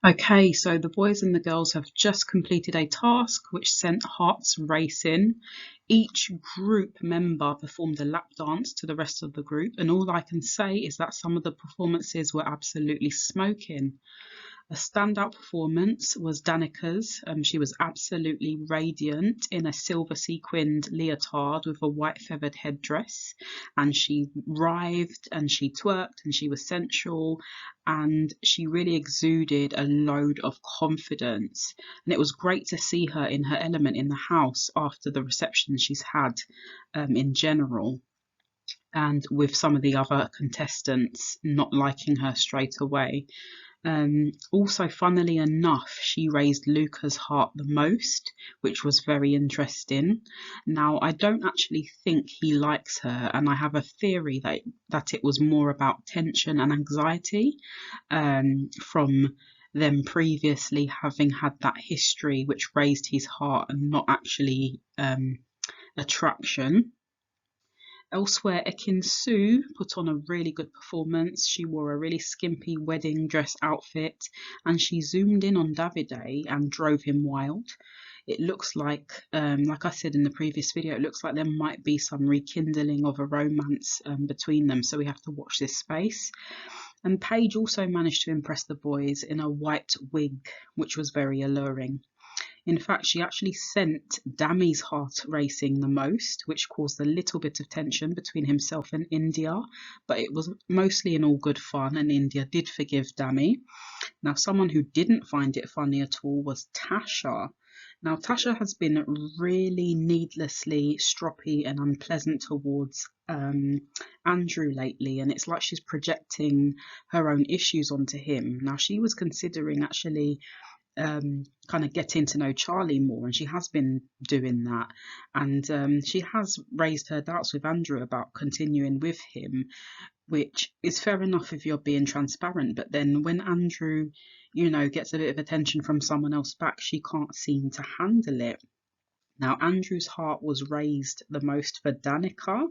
Okay, so the boys and the girls have just completed a task which sent hearts racing. Each group member performed a lap dance to the rest of the group, and all I can say is that some of the performances were absolutely smoking. A standout performance was Danica's. She was absolutely radiant in a silver sequined leotard with a white feathered headdress, and she writhed and she twerked and she was sensual, and she really exuded a load of confidence. And it was great to see her in her element in the house after the reception she's had in general, and with some of the other contestants not liking her straight away. Also, funnily enough, she raised Luca's heart the most, which was very interesting. Now, I don't actually think he likes her, and I have a theory that it was more about tension and anxiety from them previously having had that history which raised his heart and not actually attraction. Elsewhere, Ekin-su put on a really good performance. She wore a really skimpy wedding dress outfit, and she zoomed in on Davide and drove him wild. It looks like I said in the previous video, it looks like there might be some rekindling of a romance between them, so we have to watch this space. And Paige also managed to impress the boys in a white wig, which was very alluring. In fact, she actually sent Dami's heart racing the most, which caused a little bit of tension between himself and India, but it was mostly in all good fun, and India did forgive Dami. Now, someone who didn't find it funny at all was Tasha. Now, Tasha has been really needlessly stroppy and unpleasant towards Andrew lately, and it's like she's projecting her own issues onto him. Now, she was considering actually kind of getting to know Charlie more, and she has been doing that, and she has raised her doubts with Andrew about continuing with him, which is fair enough if you're being transparent, but then when Andrew, gets a bit of attention from someone else back, she can't seem to handle it. Now, Andrew's heart was raised the most for Danica,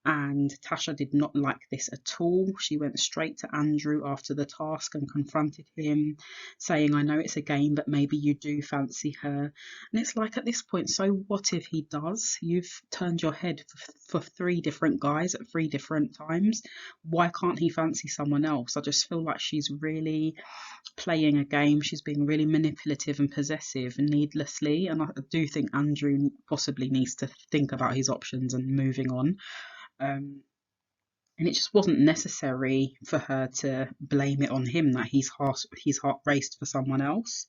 and Tasha did not like this at all. She went straight to Andrew after the task and confronted him, saying, I know it's a game, but maybe you do fancy her. And it's like, at this point, so what if he does? You've turned your head for three different guys at three different times. Why can't he fancy someone else? I just feel like she's really playing a game. She's being really manipulative and possessive needlessly, and I do think Andrew possibly needs to think about his options and moving on. And it just wasn't necessary for her to blame it on him that his heart raced for someone else.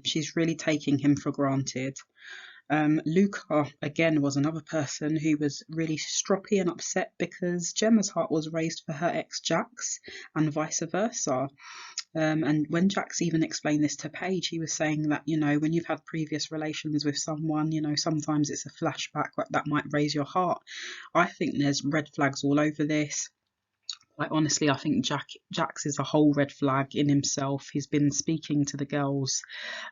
She's really taking him for granted. Luca, again, was another person who was really stroppy and upset because Gemma's heart was raised for her ex Jax, and vice versa. And when Jax even explained this to Paige, he was saying that, when you've had previous relations with someone, sometimes it's a flashback that might raise your heart. I think there's red flags all over this. Like, honestly, I think Jax is a whole red flag in himself. He's been speaking to the girls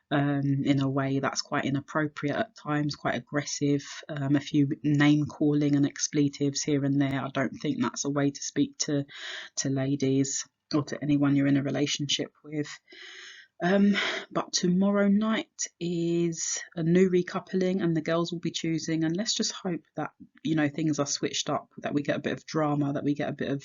in a way that's quite inappropriate at times, quite aggressive, a few name calling and expletives here and there. I don't think that's a way to speak to ladies or to anyone you're in a relationship with. But tomorrow night is a new recoupling, and the girls will be choosing, and let's just hope that things are switched up, that we get a bit of drama, that we get a bit of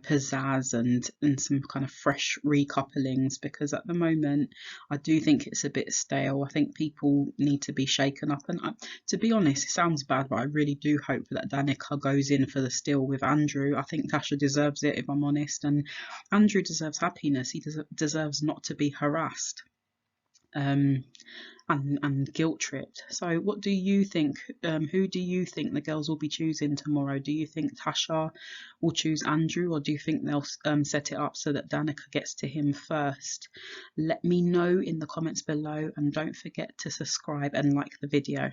pizzazz and some kind of fresh recouplings, because at the moment I do think it's a bit stale. I think people need to be shaken up, and to be honest, it sounds bad, but I really do hope that Danica goes in for the steal with Andrew. I think Tasha deserves it, if I'm honest, and Andrew deserves happiness. He deserves not to be harassed and guilt tripped. So what do you think? Who do you think the girls will be choosing tomorrow? Do you think Tasha will choose Andrew, or do you think they'll set it up so that Danica gets to him first? Let me know in the comments below, and don't forget to subscribe and like the video.